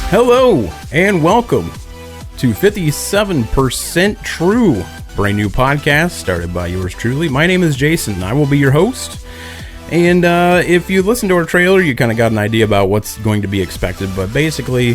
Hello and welcome to 57% True, brand new podcast started by yours truly. My name is Jason. I will be your host. And if you listen to our trailer, you kind of got an idea about what's going to be expected. But basically,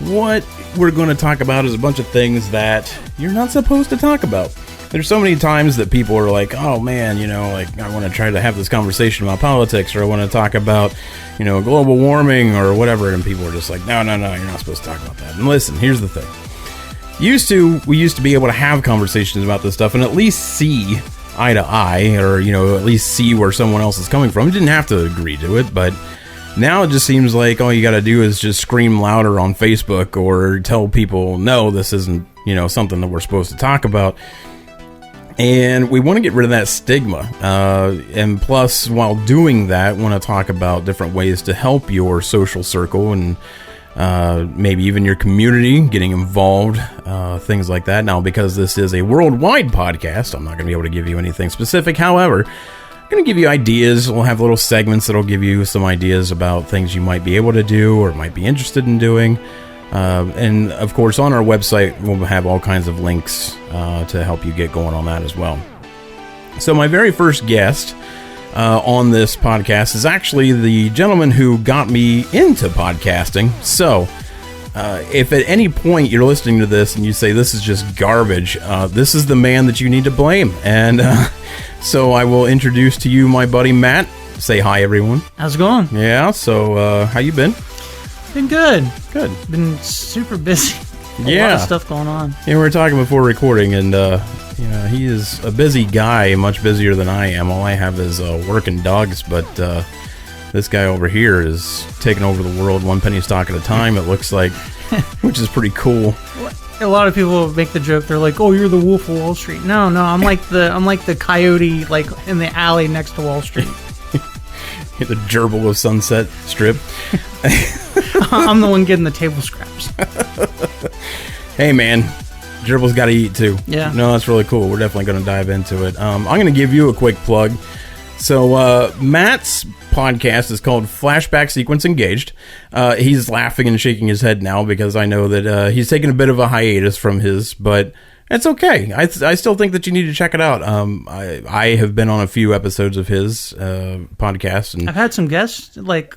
what we're going to talk about is a bunch of things that you're not supposed to talk about. There's so many times that people are like, oh man, I want to try to have this conversation about politics, or I want to talk about, global warming or whatever. And people are just like, no, you're not supposed to talk about that. And listen, here's the thing. We used to be able to have conversations about this stuff and at least see eye to eye, or, at least see where someone else is coming from. You didn't have to agree to it, but now it just seems like all you got to do is just scream louder on Facebook or tell people, no, this isn't, something that we're supposed to talk about. And we want to get rid of that stigma. And plus, while doing that, want to talk about different ways to help your social circle and maybe even your community getting involved, things like that. Now, because this is a worldwide podcast, I'm not going to be able to give you anything specific. However, I'm going to give you ideas. We'll have little segments that'll give you some ideas about things you might be able to do or might be interested in doing. And of course, on our website, we'll have all kinds of links to help you get going on that as well. So my very first guest on this podcast is actually the gentleman who got me into podcasting. So if at any point you're listening to this and you say this is just garbage, this is the man that you need to blame. And so I will introduce to you my buddy Matt. Say hi, everyone. How's it going? Yeah, so how you been? Been good. Good. Been super busy. A lot of stuff going on. Yeah, we were talking before recording, and he is a busy guy, much busier than I am. All I have is working dogs, but this guy over here is taking over the world one penny stock at a time, it looks like, which is pretty cool. A lot of people make the joke. They're like, "Oh, you're the Wolf of Wall Street." No, I'm like the coyote, like in the alley next to Wall Street. The gerbil of Sunset Strip. I'm the one getting the table scraps. Hey, man. Gerbil's got to eat, too. Yeah. No, that's really cool. We're definitely going to dive into it. I'm going to give you a quick plug. So, Matt's podcast is called Flashback Sequence Engaged. He's laughing and shaking his head now because I know that he's taking a bit of a hiatus from his, but it's okay. I still think that you need to check it out. I have been on a few episodes of his podcast, and I've had some guests, like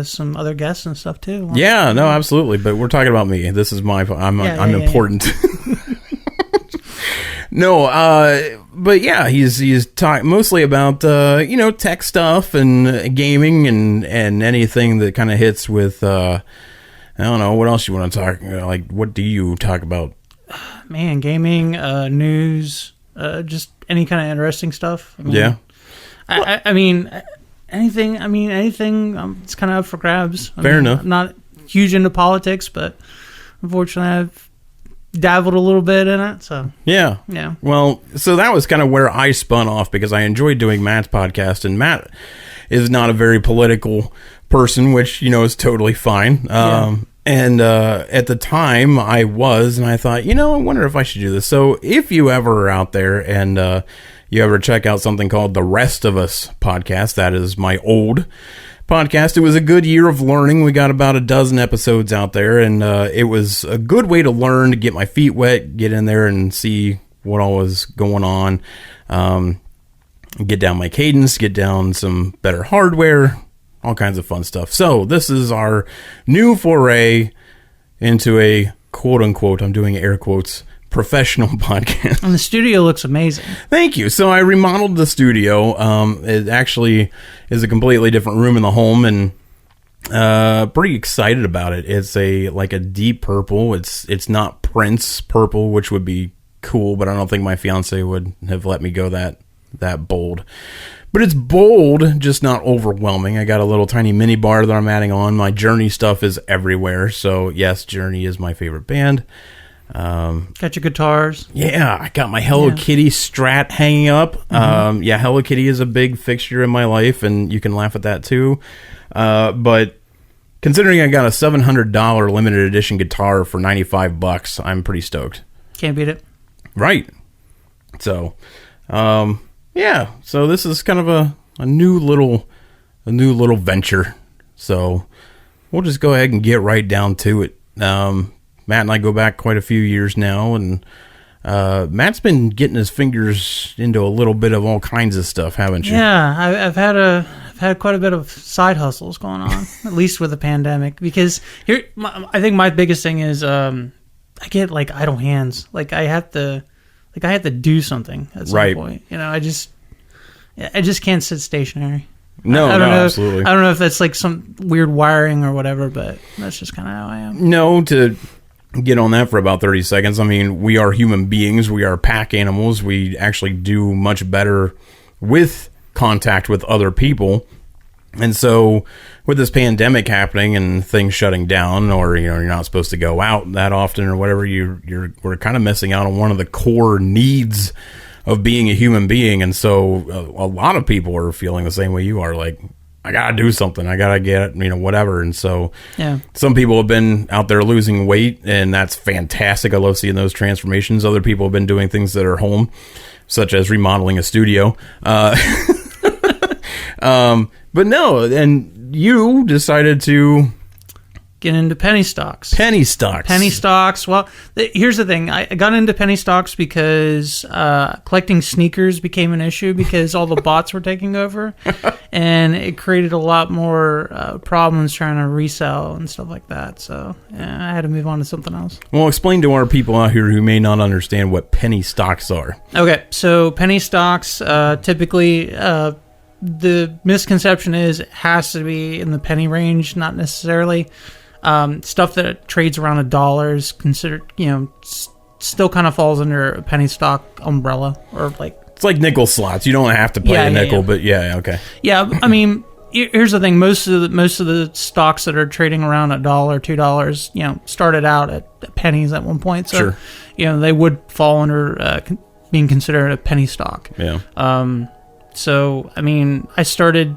some other guests and stuff too. Yeah, no, absolutely. But we're talking about me. This is I'm important. Yeah. No, but yeah, he's talking mostly about tech stuff and gaming and anything that kind of hits with I don't know what else you want to talk. Like, what do you talk about? Man, gaming, news, just any kind of interesting stuff. Yeah. I mean, anything. It's kind of up for grabs. Fair enough. I'm not huge into politics, but unfortunately, I've dabbled a little bit in it. So yeah. Well, so that was kind of where I spun off because I enjoyed doing Matt's podcast, and Matt is not a very political person, which is totally fine. Yeah. And at the time I was, and I thought, I wonder if I should do this. So if you ever are out there and you ever check out something called The Rest of Us podcast, that is my old podcast. It was a good year of learning. We got about a dozen episodes out there, and it was a good way to learn, to get my feet wet, get in there and see what all was going on, get down my cadence, get down some better hardware, all kinds of fun stuff. So this is our new foray into a quote-unquote, I'm doing air quotes, professional podcast. And the studio looks amazing. Thank you. So I remodeled the studio. It actually is a completely different room in the home, and pretty excited about it. It's like a deep purple. It's not Prince purple, which would be cool, but I don't think my fiance would have let me go that bold. But it's bold, just not overwhelming. I got a little tiny mini bar that I'm adding on. My Journey stuff is everywhere. So, yes, Journey is my favorite band. Got your guitars. Yeah, I got my Hello Kitty Strat hanging up. Mm-hmm. Hello Kitty is a big fixture in my life, and you can laugh at that too. But considering I got a $700 limited edition guitar for $95, I'm pretty stoked. Can't beat it. Right. So, so this is kind of a new little venture. So we'll just go ahead and get right down to it. Matt and I go back quite a few years now, and Matt's been getting his fingers into a little bit of all kinds of stuff, haven't you? Yeah, I've had quite a bit of side hustles going on, at least with the pandemic. Because I think my biggest thing is I get like idle hands. Like I have to do something at some point. You know, I just can't sit stationary. No, I don't know, absolutely. I don't know if that's like some weird wiring or whatever, but that's just kind of how I am. No, to get on that for about 30 seconds. I mean, we are human beings. We are pack animals. We actually do much better with contact with other people. And so with this pandemic happening and things shutting down, or, you know, you're not supposed to go out that often or whatever, we're kind of missing out on one of the core needs of being a human being. And so a lot of people are feeling the same way you are, like, I gotta do something, I gotta get, you know, whatever. And so some people have been out there losing weight, and that's fantastic. I love seeing those transformations. Other people have been doing things that are home, such as remodeling a studio. But no, and you decided to get into penny stocks. Penny stocks. Well, here's the thing. I got into penny stocks because collecting sneakers became an issue because all the bots were taking over, and it created a lot more problems trying to resell and stuff like that. So I had to move on to something else. Well, explain to our people out here who may not understand what penny stocks are. Okay, so penny stocks, typically, the misconception is it has to be in the penny range, not necessarily. Stuff that trades around $1 is considered, you know, still kind of falls under a penny stock umbrella, or like, it's like nickel slots. You don't have to play a nickel, but okay. Yeah, I mean, here's the thing: most of the stocks that are trading around $1, $2, you know, started out at pennies at one point. So, you know, they would fall under being considered a penny stock. Yeah. So, I mean, I started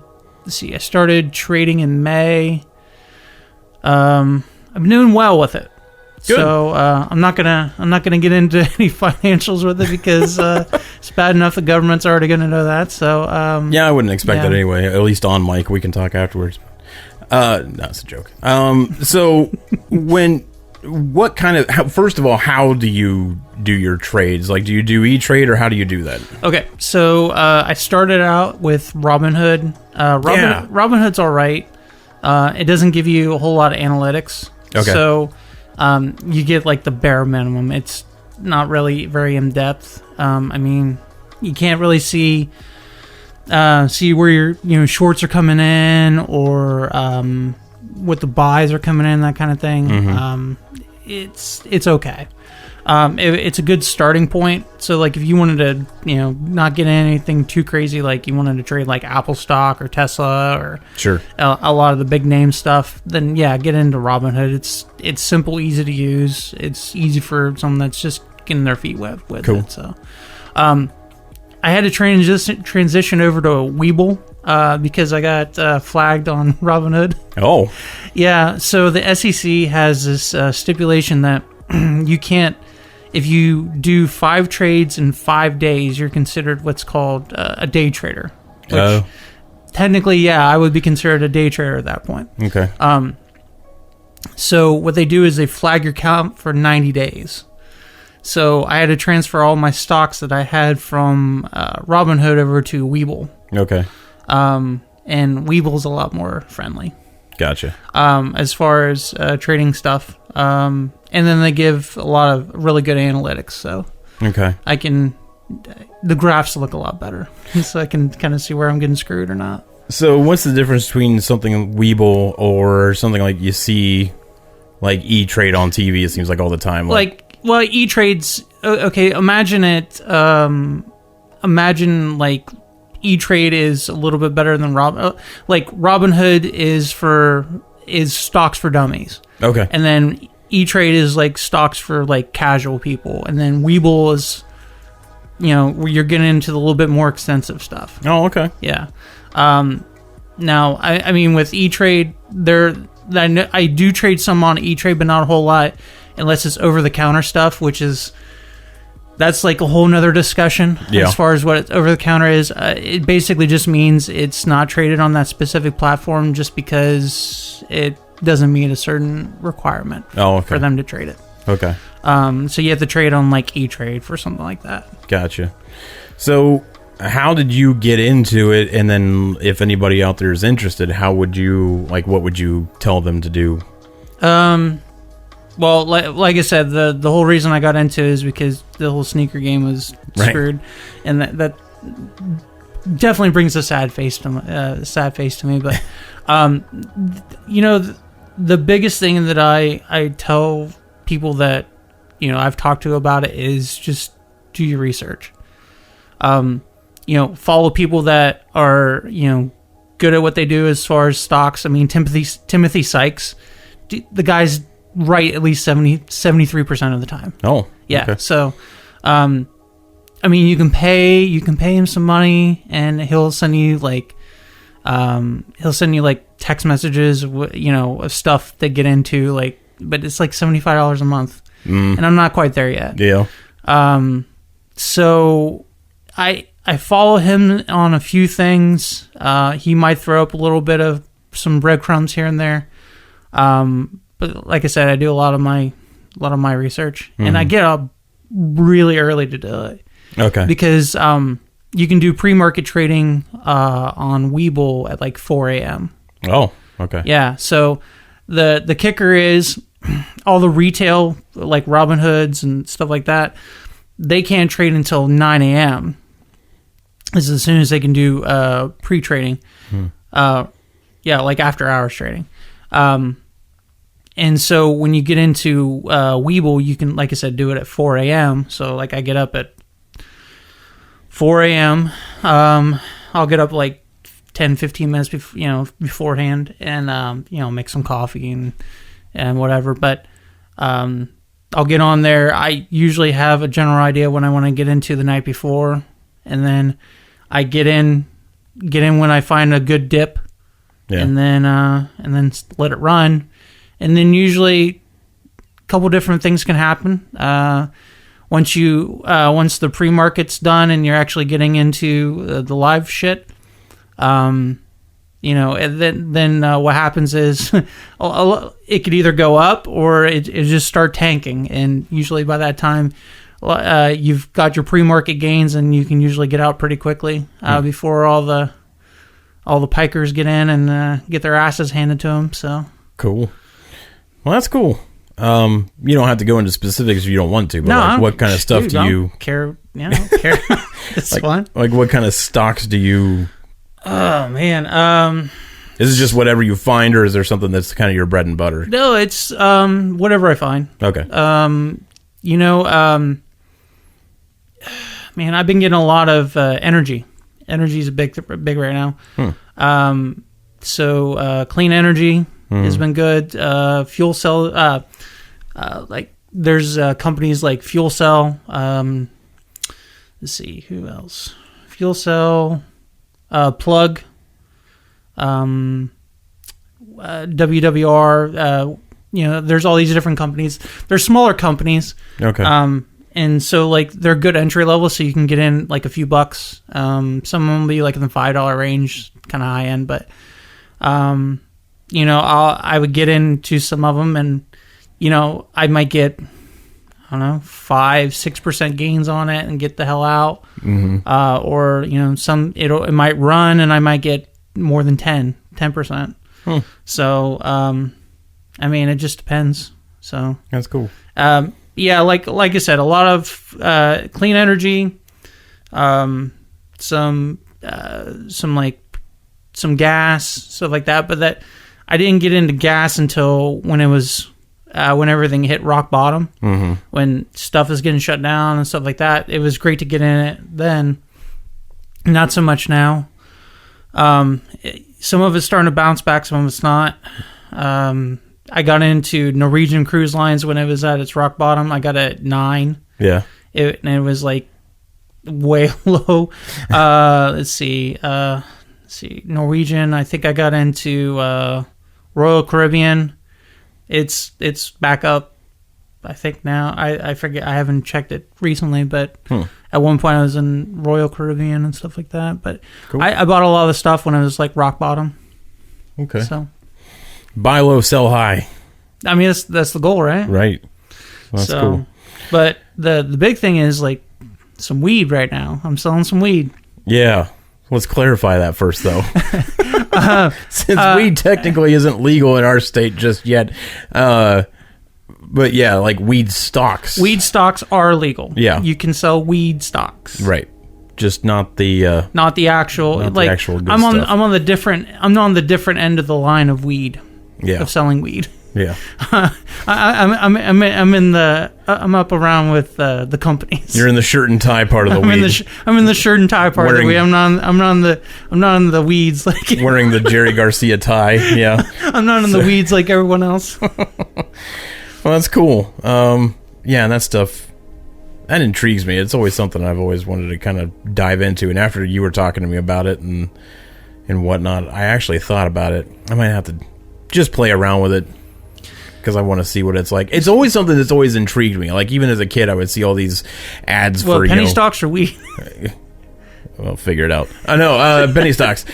trading in May. I've been doing well with it. Good. So I'm not gonna get into any financials with it because it's bad enough the government's already gonna know that. So I wouldn't expect that anyway. At least on mic, we can talk afterwards. No, it's a joke. So first of all, how do you do your trades? Like, do you do E-Trade, or how do you do that? Okay, so I started out with Robinhood. Robinhood's all right. It doesn't give you a whole lot of analytics. Okay. So you get like the bare minimum. It's not really very in depth. I mean, you can't really see where your shorts are coming in, or what the buys are coming in, that kind of thing. Mm-hmm. It's okay. It's a good starting point. So like if you wanted to, you know, not get anything too crazy, like you wanted to trade like Apple stock or Tesla or a lot of the big name stuff, then get into Robinhood. It's simple, easy to use. It's easy for someone that's just getting their feet wet with it. So I had to transition over to Webull because I got flagged on Robinhood. Oh. Yeah, so the SEC has this stipulation that you can't, if you do 5 trades in 5 days, you're considered what's called a day trader. Which technically, I would be considered a day trader at that point. Okay. So what they do is they flag your account for 90 days. So I had to transfer all my stocks that I had from Robinhood over to Webull. Okay. And Webull's a lot more friendly. Gotcha. As far as trading stuff. And then they give a lot of really good analytics. So the graphs look a lot better. So I can kind of see where I'm getting screwed or not. So what's the difference between something Webull or something like you see like E-Trade on TV, it seems like all the time? Well, E-Trade's, okay, imagine it, imagine like E-Trade is a little bit better than Robinhood is stocks for dummies. Okay. And then E-Trade is like stocks for like casual people. And then Webull is, you know, where you're getting into the little bit more extensive stuff. Oh, okay. Yeah. Now, I mean, with E-Trade, I do trade some on E-Trade, but not a whole lot, unless it's over-the-counter stuff, that's like a whole nother discussion as far as what over-the-counter is. It basically just means it's not traded on that specific platform just because it doesn't meet a certain requirement for them to trade it. Okay. So you have to trade on like E-Trade for something like that. Gotcha. So how did you get into it? And then if anybody out there is interested, how would you, like, what would you tell them to do? Well, like I said, the whole reason I got into it is because the whole sneaker game was screwed. And that definitely brings a sad face to me. But, you know, the biggest thing that I tell people that, you know, I've talked to about it is just do your research. You know, follow people that are, you know, good at what they do as far as stocks. I mean, Timothy Sykes, the guy's right at least 73% of the time. Oh, yeah. Okay. So, I mean, you can pay him some money, and he'll send you like text messages, you know, of stuff to get into, like, but it's like $75 a month, and I'm not quite there yet. Yeah. So I follow him on a few things. He might throw up a little bit of some breadcrumbs here and there. But like I said, I do a lot of my research, and I get up really early to do it. Okay. Because you can do pre-market trading on Webull at like 4 a.m. Oh, okay. Yeah. So the kicker is all the retail, like Robinhoods and stuff like that, they can't trade until 9 a.m. This is as soon as they can do pre-trading. Yeah, like after hours trading. And so when you get into Webull, you can, like I said, do it at 4 a.m. So like I get up at 4 a.m. I'll get up like 10, 15 minutes beforehand, and you know, make some coffee and whatever. But I'll get on there. I usually have a general idea when I want to get into the night before, and then I get in when I find a good dip, and then let it run. And then usually a couple different things can happen. Once the pre-market's done and you're actually getting into the live shit, you know, and then what happens is it could either go up or it just start tanking. And usually by that time, you've got your pre-market gains, and you can usually get out pretty quickly before all the pikers get in and get their asses handed to them. So cool. Well, that's cool. You don't have to go into specifics if you don't want to, but no, like, what kind of stuff do you care? Yeah, I don't care. It's like, fun. Like, what kind of stocks do you? Oh man, is it just whatever you find, or is there something that's kind of your bread and butter? No, it's whatever I find. Okay. You know, man, I've been getting a lot of energy. Energy is big right now. So clean energy has been good. Fuel cell, like there's companies like Fuel Cell. Let's see, who else? Fuel Cell, Plug, WWR. You know, there's all these different companies. They're smaller companies. Okay. And so like they're good entry level, so you can get in like a few bucks. Some of them will be like in the $5 range, kind of high end, but you know, I would get into some of them, and you know, I might get, I don't know, 5-6% gains on it and get the hell out. Or you know, it might run and I might get more than 10%. So I mean, it just depends. So that's cool. Yeah, like I said, a lot of clean energy, some gas, stuff like that. But that I didn't get into gas until when it was when everything hit rock bottom, when stuff is getting shut down and stuff like that. It was great to get in it then. Not so much now. Some of it's starting to bounce back, some of it's not. I got into Norwegian Cruise Lines when it was at its rock bottom. I got it at 9. Yeah. And it was like way low. Let's see. Norwegian, I think I got into Royal Caribbean. It's back up, I think now. I forget. I haven't checked it recently, but at one point I was in Royal Caribbean and stuff like that. But cool. I bought a lot of the stuff when it was like rock bottom. Okay. So. Buy low, sell high. I mean, that's the goal, right? Right. Well, that's cool. But the big thing is, like, some weed right now. I'm selling some weed. Yeah. Let's clarify that first, though. Since weed technically isn't legal in our state just yet. But yeah, like weed stocks. Weed stocks are legal. Yeah. You can sell weed stocks. Right. Just not the actual not the actual good stuff. I'm on the different end of the line of weed. Yeah. Of selling weed. Yeah. I'm up around with the companies. You're in the shirt and tie part of the weed. I'm in the shirt and tie part of the weed. I'm not in the weeds like wearing the Jerry Garcia tie. Yeah. I'm not in the weeds like everyone else. Well, that's cool. Yeah, and that stuff that intrigues me. It's always something I've always wanted to kind of dive into. And after you were talking to me about it and whatnot, I actually thought about it. I might have to just play around with it because I want to see what it's like. It's always something that's always intrigued me. Like even as a kid, I would see all these ads for penny stocks or weed. Well, figure it out. I know penny stocks,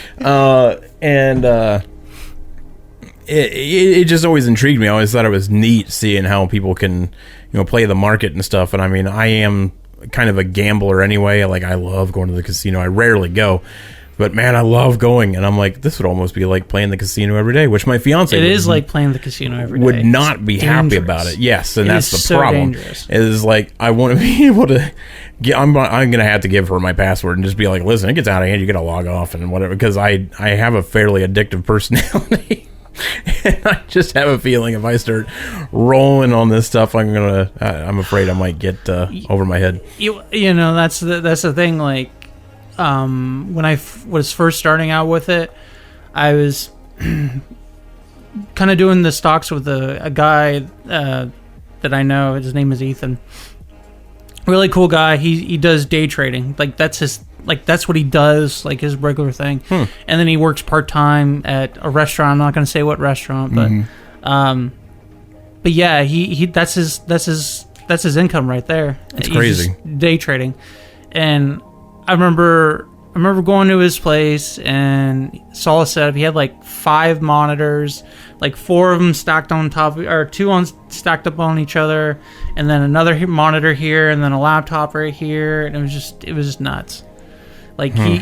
It just always intrigued me. I always thought it was neat seeing how people can, play the market and stuff. And I mean, I am kind of a gambler anyway. Like I love going to the casino. I rarely go, but man, I love going. And I'm like, this would almost be like playing the casino every day, which my fiance is like playing the casino every day. Would not be happy about it. Yes, and that's the problem. Dangerous. Is like I want to be able to get. I'm gonna have to give her my password and just be like, listen, it gets out of hand. You gotta log off and whatever because I have a fairly addictive personality. And I just have a feeling if I start rolling on this stuff, I'm afraid I might get over my head. That's the thing. Like, when I was first starting out with it, I was kind of doing the stocks with a guy that I know. His name is Ethan. Really cool guy. He does day trading. Like that's what he does, like his regular thing. And then he works part-time at a restaurant. I'm not going to say what restaurant, but yeah, he that's his income right there. It's crazy. Day trading. And I remember going to his place and saw a setup. He had like 5 monitors, like 4 of them stacked on top, or 2 stacked up on each other, and then another monitor here, and then a laptop right here, and it was just nuts. Like he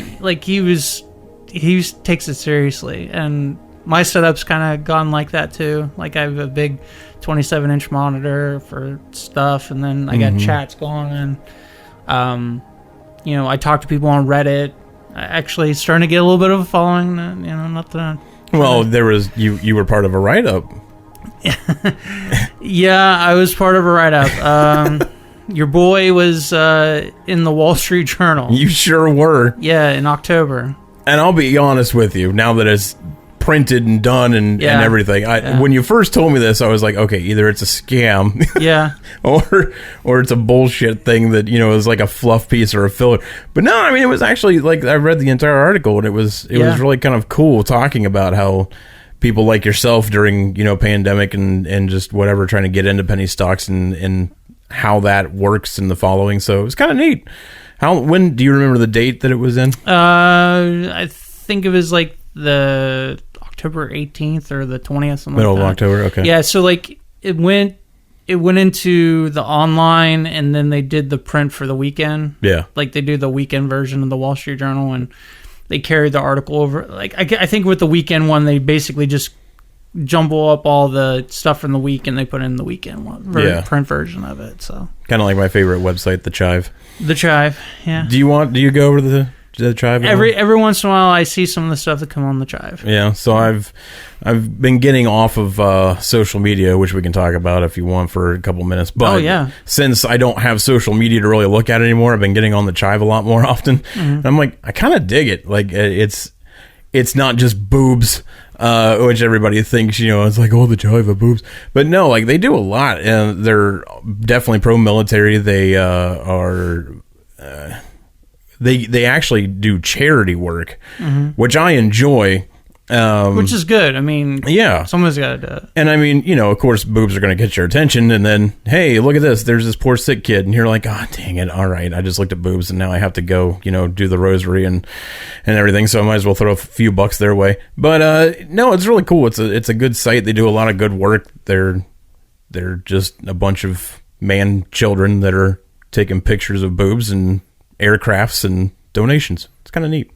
takes it seriously, and my setup's kind of gone like that too. Like I have a big 27-inch monitor for stuff, and then I got chats going, and I talk to people on Reddit. I actually starting to get a little bit of a following. Not that. Well, there was you were part of a write-up. Yeah, I was part of a write-up. Your boy was in the Wall Street Journal. You sure were. Yeah, in October. And I'll be honest with you, now that it's printed and done and everything. When you first told me this, I was like, okay, either it's a scam, or it's a bullshit thing that is like a fluff piece or a filler. But no, I mean it was actually like I read the entire article and it was really kind of cool talking about how people like yourself during pandemic and just whatever trying to get into penny stocks and how that works in the following. So it was kind of neat. When do you remember the date that it was in? I think it was like the October 18th or the 20th, something middle like of October. Okay. Yeah, so like it went into the online, and then they did the print for the weekend. Yeah, like they do the weekend version of the Wall Street Journal, and they carried the article over. Like I think with the weekend one, they basically just jumble up all the stuff from the week and they put in the weekend one print version of it. So kind of like my favorite website, the Chive. The Chive, yeah. Do you go over to the Chive? Every once in a while, I see some of the stuff that come on the Chive. Yeah, so I've been getting off of social media, which we can talk about if you want for a couple minutes. But since I don't have social media to really look at anymore, I've been getting on the Chive a lot more often. And I'm like, I kind of dig it. Like it's not just boobs. Which everybody thinks, it's like, oh, the Chive of boobs. But no, like they do a lot, and they're definitely pro-military. They are, they actually do charity work, which I enjoy. Which is good. I mean, yeah, someone's got to do it. And I mean, of course, boobs are going to get your attention, and then, hey, look at this. There's this poor sick kid, and you're like, oh, dang it. All right, I just looked at boobs, and now I have to go, do the rosary and everything. So I might as well throw a few bucks their way. But no, it's really cool. It's a good site. They do a lot of good work. They're just a bunch of man children that are taking pictures of boobs and aircrafts and donations. It's kind of neat.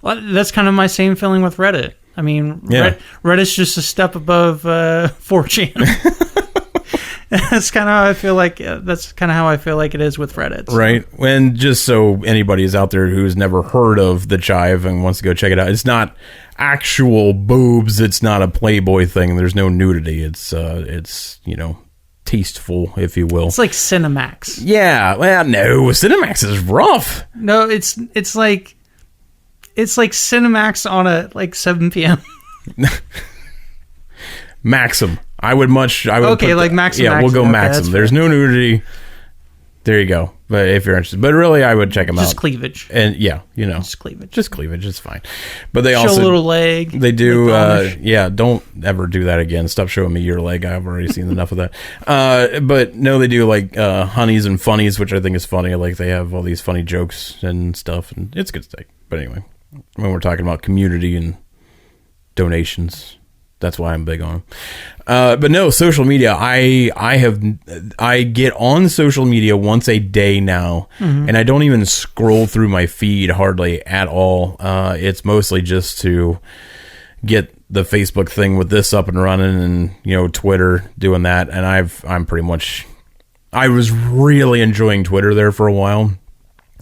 Well, that's kind of my same feeling with Reddit. I mean, Reddit's just a step above 4chan. That's kind of how I feel like. That's kind of how I feel like it is with Reddit. So. Right. And just so anybody is out there who's never heard of the Chive and wants to go check it out, it's not actual boobs. It's not a Playboy thing. There's no nudity. It's tasteful, if you will. It's like Cinemax. Yeah. Well, no, Cinemax is rough. No, it's like Cinemax on at 7 p.m. Maxim. I would okay, like Maxim. Yeah, we'll go okay, Maxim. There's no nudity. There you go. But if you're interested, but really, I would check them out. Just cleavage. And yeah, just cleavage. Just cleavage. It's fine. But they show also a little leg. They do. Don't ever do that again. Stop showing me your leg. I've already seen enough of that. But no, they do honeys and funnies, which I think is funny. Like they have all these funny jokes and stuff, and it's good stuff. But anyway, when we're talking about community and donations, that's why I'm big on them. But no, social media. I get on social media once a day now, and I don't even scroll through my feed hardly at all. It's mostly just to get the Facebook thing with this up and running, and Twitter doing that. And I was really enjoying Twitter there for a while.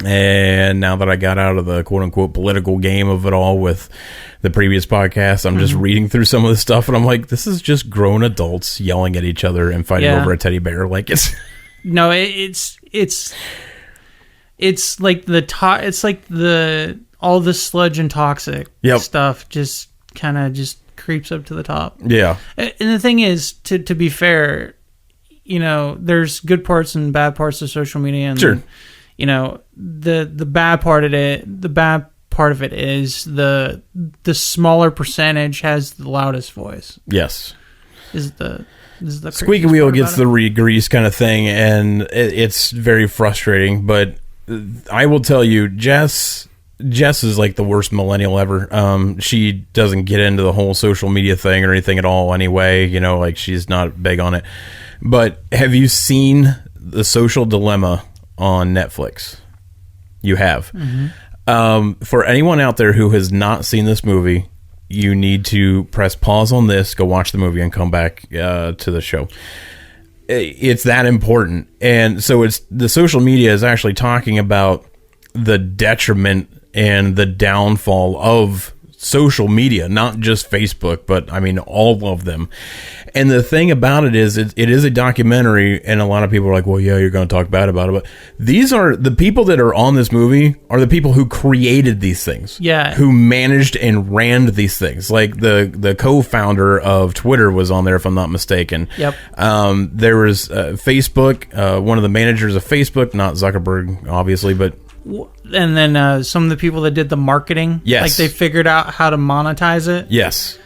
And now that I got out of the quote unquote political game of it all with the previous podcast, I'm just reading through some of the stuff, and I'm like, this is just grown adults yelling at each other and fighting over a teddy bear. Like it's no, it's like it's like all the sludge and toxic stuff just kind of just creeps up to the top. Yeah. And the thing is, to be fair, there's good parts and bad parts of social media, and sure. The bad part of it is the smaller percentage has the loudest voice. Yes. Is the squeaky wheel gets the re-grease kind of thing, and it's very frustrating. But I will tell you, Jess is like the worst millennial ever. She doesn't get into the whole social media thing or anything at all anyway. She's not big on it. But have you seen The Social Dilemma on Netflix? You have. For anyone out there who has not seen this movie, you need to press pause on this, go watch the movie, and come back to the show. It's that important. And so the social media is actually talking about the detriment and the downfall of social media, not just Facebook, but I mean all of them. And the thing about it is, it is a documentary, and a lot of people are like, well, yeah, you're going to talk bad about it, but these are the people that are on this movie are the people who created these things, who managed and ran these things. Like the co-founder of Twitter was on there, if I'm not mistaken. Yep. There was Facebook, one of the managers of Facebook, not Zuckerberg, obviously, but and then some of the people that did the marketing, like they figured out how to monetize it. Yes.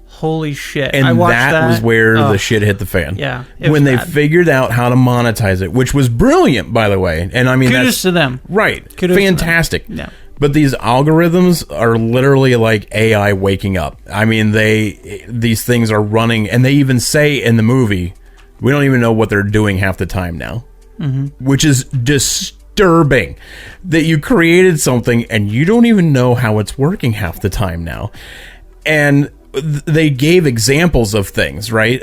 Holy shit. And I watched that was where the shit hit the fan. Yeah. When they figured out how to monetize it, which was brilliant, by the way. And I mean, kudos to them. Right. Kudos fantastic. To them. Yeah. But these algorithms are literally like AI waking up. I mean, these things are running, and they even say in the movie, we don't even know what they're doing half the time now, which is disturbing that you created something and you don't even know how it's working half the time now. And they gave examples of things, right?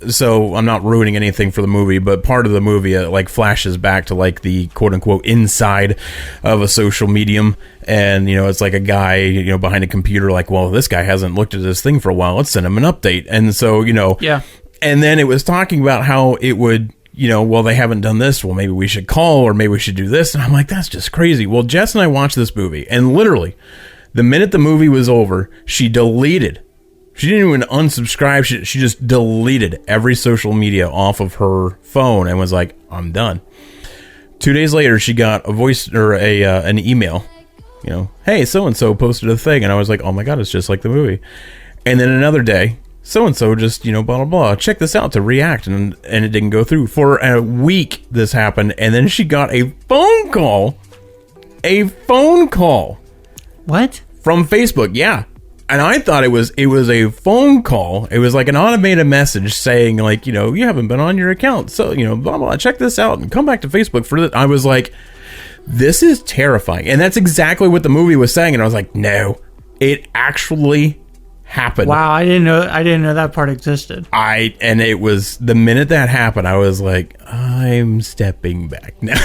So I'm not ruining anything for the movie, but part of the movie flashes back to like the quote unquote inside of a social medium. And, it's like a guy, behind a computer, like, well, this guy hasn't looked at this thing for a while. Let's send him an update. And so, and then it was talking about how it would, well, they haven't done this. Well, maybe we should call, or maybe we should do this. And I'm like, that's just crazy. Well, Jess and I watched this movie, and literally the minute the movie was over, she deleted. She didn't even unsubscribe. She just deleted every social media off of her phone and was like, I'm done. 2 days later, she got a voice or an email hey, so-and-so posted a thing. And I was like, oh my God, it's just like the movie. And then another day, so-and-so just, blah, blah, blah. Check this out to react. And it didn't go through. For a week, this happened. And then she got a phone call. A phone call. What? From Facebook, yeah. And I thought it was a phone call. It was like an automated message saying, like, you haven't been on your account. So, blah, blah, check this out and come back to Facebook for this. I was like, this is terrifying. And that's exactly what the movie was saying. And I was like, no, it actually happened. Wow, I didn't know that part existed. And it was the minute that happened, I was like, I'm stepping back now.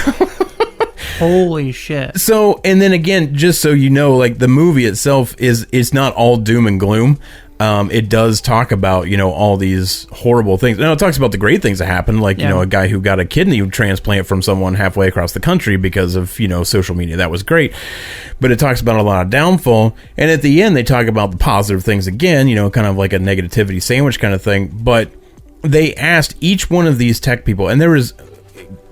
Holy shit. So, and then again, just so you know, like the movie itself is not all doom and gloom. It does talk about, all these horrible things. Now, it talks about the great things that happen, like, a guy who got a kidney transplant from someone halfway across the country because of, social media. That was great. But it talks about a lot of downfall. And at the end, they talk about the positive things again, kind of like a negativity sandwich kind of thing. But they asked each one of these tech people, and there was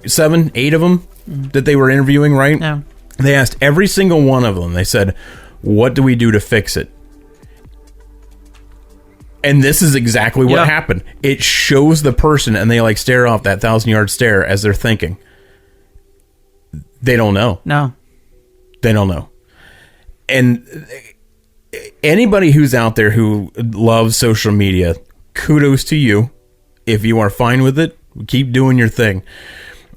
7, 8 of them that they were interviewing, right? Yeah. They asked every single one of them. They said, what do we do to fix it? And this is exactly what happened. It shows the person, and they like stare off that 1,000-yard stare as they're thinking. They don't know. No. They don't know. And anybody who's out there who loves social media, kudos to you. If you are fine with it, keep doing your thing.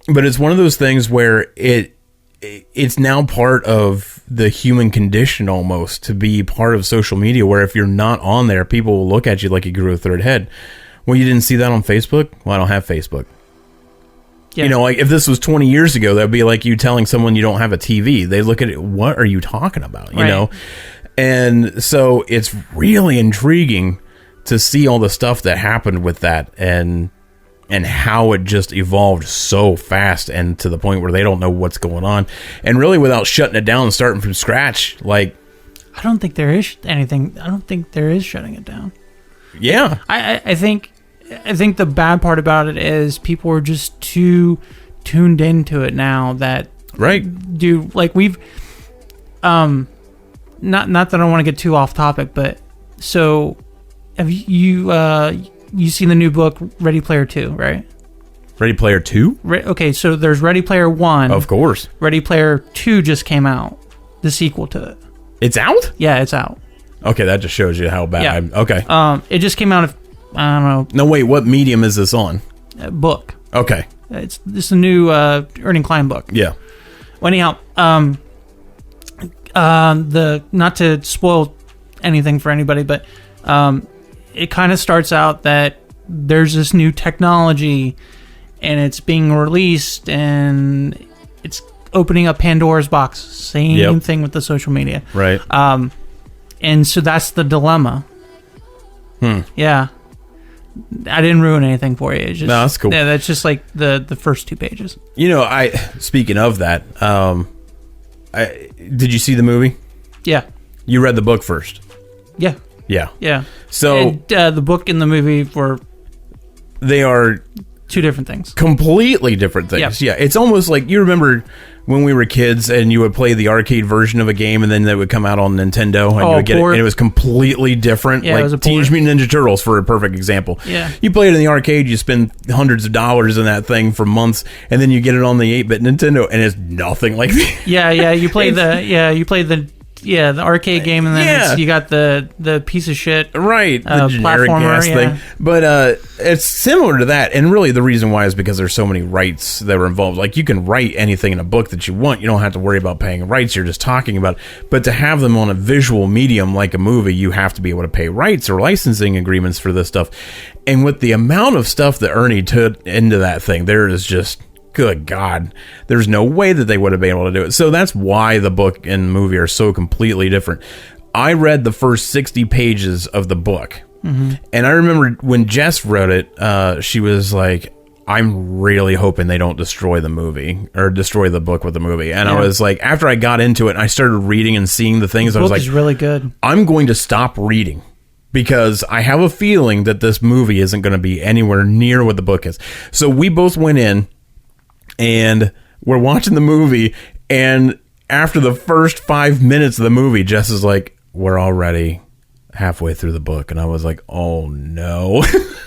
But it's one of those things where it's now part of the human condition almost to be part of social media, where if you're not on there, people will look at you like you grew a third head. Well, you didn't see that on Facebook? Well, I don't have Facebook. Yeah. Like if this was 20 years ago, that'd be like you telling someone you don't have a TV. They look at it, what are you talking about? You know? And so it's really intriguing to see all the stuff that happened with that and how it just evolved so fast and to the point where they don't know what's going on. And really without shutting it down and starting from scratch, like... I don't think there is anything. I don't think there is shutting it down. Yeah. I think the bad part about it is people are just too tuned into it now that... Right. We've... Not that I don't want to get too off topic, but... So, have you seen the new book, Ready Player 2, right? Ready Player 2? Okay, so there's Ready Player 1. Of course. Ready Player 2 just came out. The sequel to it. It's out? Yeah, it's out. Okay, that just shows you how bad. Yeah. Okay. It just came out, I don't know. No, wait, what medium is this on? Book. Okay. It's a new Ernest Cline book. Yeah. Well, anyhow, not to spoil anything for anybody, but... it kind of starts out that there's this new technology and it's being released and it's opening up Pandora's box. Same thing with the social media. Right. And so that's the dilemma. Yeah. I didn't ruin anything for you. It's just, no, that's cool. Yeah, that's just like the first 2 pages. Speaking of that, did you see the movie? Yeah. You read the book first? Yeah. Yeah. So the book and the movie they are 2 different things. Completely different things. Yeah. It's almost like you remember when we were kids and you would play the arcade version of a game and then they would come out on Nintendo and you would get it and it was completely different. Yeah, like it was a Teenage Mutant Ninja Turtles for a perfect example. Yeah. You play it in the arcade, you spend hundreds of dollars in that thing for months and then you get it on the 8-bit Nintendo and it's nothing like that. Yeah, you play the arcade game, and then you got the piece of shit, right? The generic ass thing. But it's similar to that, and really the reason why is because there's so many rights that are involved. Like you can write anything in a book that you want; you don't have to worry about paying rights. You're just talking about it. But to have them on a visual medium like a movie, you have to be able to pay rights or licensing agreements for this stuff. And with the amount of stuff that Ernie took into that thing, there is just. Good God, there's no way that they would have been able to do it. So that's why the book and movie are so completely different. I read the first 60 pages of the book. Mm-hmm. And I remember when Jess wrote it, she was like, I'm really hoping they don't destroy the movie or destroy the book with the movie. And I was like, after I got into it and I started reading and seeing the things, I was like, the book is really good. I'm going to stop reading. Because I have a feeling that this movie isn't going to be anywhere near what the book is. So we both went in. And we're watching the movie, and after the first 5 minutes of the movie, Jess is like, we're already halfway through the book. And I was like, oh no.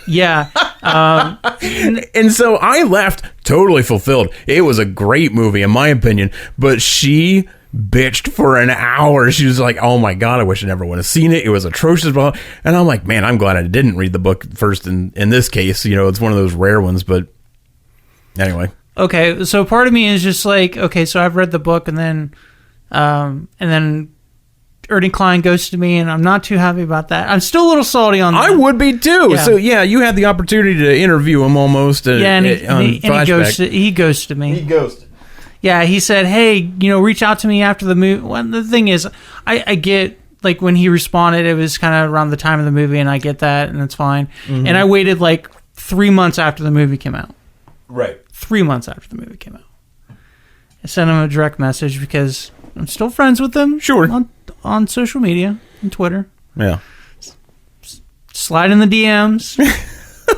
Yeah. And so I left totally fulfilled. It was a great movie in my opinion, but she bitched for an hour. She was like, oh my God, I wish I never would have seen it. It was atrocious. And I'm like, man, I'm glad I didn't read the book first in this case. You know, it's one of those rare ones, but anyway. Okay, so part of me is just like, okay, so I've read the book, and then Ernest Cline ghosted me, and I'm not too happy about that. I'm still a little salty on that. I would be too. Yeah. So yeah, you had the opportunity to interview him almost. And he ghosted me. He ghosted. Yeah, he said, hey, reach out to me after the movie. Well, the thing is, I get, like, when he responded, it was kind of around the time of the movie, and I get that, and it's fine. Mm-hmm. And I waited like 3 months after the movie came out. Right. 3 months after the movie came out. I sent him a direct message because I'm still friends with him. Sure. On social media, on Twitter. Yeah. Slide in the DMs.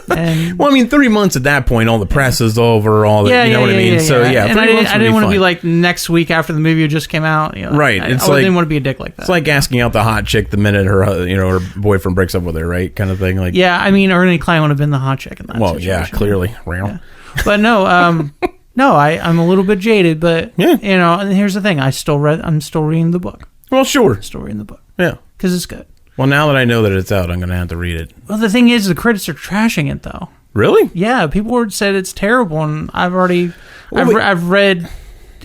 And well, I mean, 3 months at that point, all the press is over, all that, you know what I mean? Yeah. So, yeah, and I didn't want to be like next week after the movie just came out. Right. I didn't want to be a dick like that. It's like asking out the hot chick the minute her boyfriend breaks up with her, right? Kind of thing. Like, yeah, I mean, Ernest Cline would have been the hot chick in that situation. Yeah, clearly. Yeah. But no, I'm a little bit jaded, but, and here's the thing. I'm still reading the book. Well, sure. Still reading the book. Yeah. Because it's good. Well, now that I know that it's out, I'm going to have to read it. Well, the thing is, the critics are trashing it, though. Really? Yeah, people said it's terrible, and I've read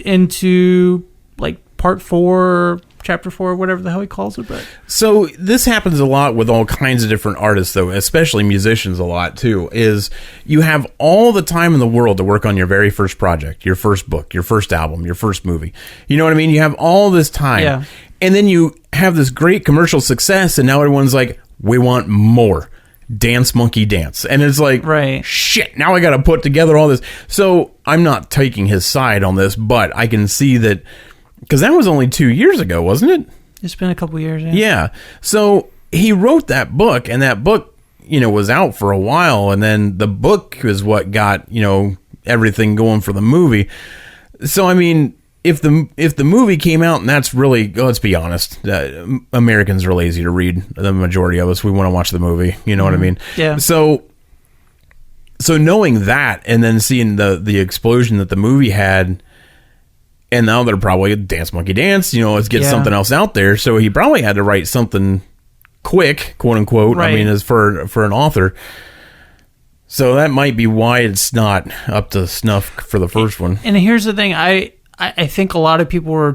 into, like, part 4, chapter 4, whatever the hell he calls it. But so this happens a lot with all kinds of different artists, though, especially musicians a lot, too, is you have all the time in the world to work on your very first project, your first book, your first album, your first movie. You know what I mean? You have all this time. Yeah. And then you have this great commercial success, and now everyone's like, we want more. Dance Monkey Dance. And it's like, right. Shit, now I got to put together all this. So I'm not taking his side on this, but I can see that, because that was only 2 years ago, wasn't it? It's been a couple years. Yeah. So he wrote that book, and that book, was out for a while, and then the book is what got, everything going for the movie. So, I mean, if the movie came out, and that's really, let's be honest, Americans are lazy to read. The majority of us, we want to watch the movie. You know what I mean? Yeah. So knowing that, and then seeing the explosion that the movie had, and now they're probably Dance Monkey Dance. Let's get something else out there. So he probably had to write something quick, quote unquote. Right. I mean, as for an author. So that might be why it's not up to snuff for the first one. And here's the thing, I think a lot of people are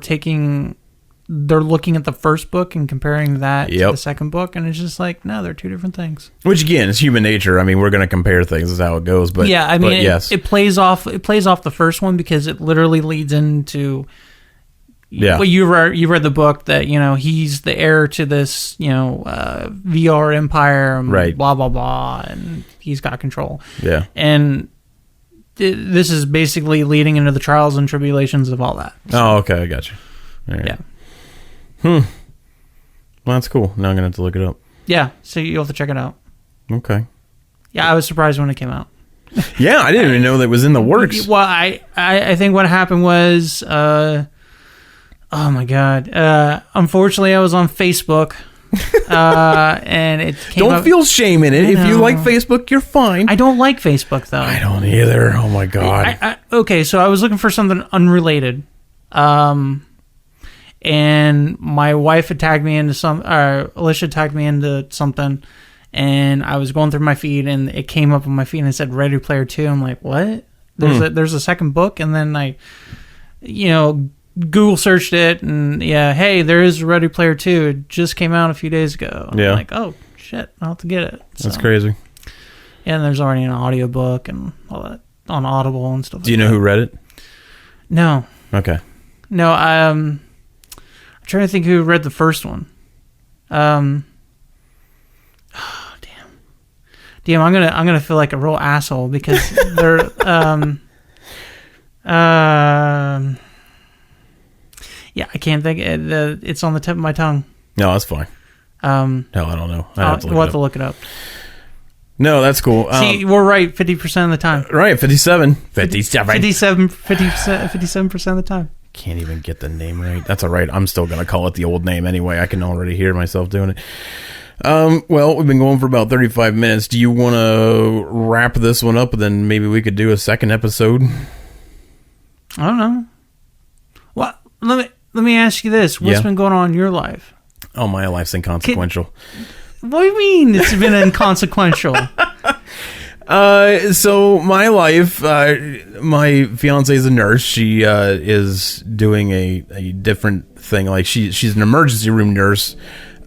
they're looking at the first book and comparing that to the second book, and it's just like, no, they're two different things. Which again, is human nature. I mean, we're going to compare things, is how it goes. But yeah, I mean, yes. it plays off the first one because it literally leads into. Yeah. Well, you read the book that he's the heir to this VR empire, and right? Blah blah blah, and he's got control. Yeah, and. This is basically leading into the trials and tribulations of all that. So. Oh, okay. I got you. Right. Yeah. Well, that's cool. Now I'm going to have to look it up. Yeah. So you'll have to check it out. Okay. Yeah, I was surprised when it came out. Yeah, I didn't even know that it was in the works. Well, I think what happened was, oh my God. Unfortunately, I was on Facebook. And it came Don't feel shame in it. If you like Facebook, you're fine. I don't like Facebook, though. I don't either. Oh, my God. Okay, so I was looking for something unrelated. And my wife had tagged me into Alicia tagged me into something, and I was going through my feed, and it came up on my feed, and it said Ready Player 2. I'm like, what? There's a second book? And then I, Google searched it, and hey, there is Ready Player 2. It just came out a few days ago. And I'm like, oh, shit, I'll have to get it. So, that's crazy. Yeah, and there's already an audiobook and all that on Audible and stuff. Do you know who read it? No. Okay. No, I'm trying to think who read the first one. Oh, damn, I'm gonna feel like a real asshole because they're yeah, I can't think. It's on the tip of my tongue. No, that's fine. No, I don't know. We'll have to look it up. No, that's cool. See, we're right 50% of the time. Right, 57% of the time. can't even get the name right. That's all right. I'm still going to call it the old name anyway. I can already hear myself doing it. Well, we've been going for about 35 minutes. Do you want to wrap this one up, and then maybe we could do a second episode? I don't know. Well, let me ask you this. What's been going on in your life? Oh, my life's inconsequential. What do you mean it's been inconsequential? So my life, my fiance is a nurse. She is doing a different thing. Like she's an emergency room nurse.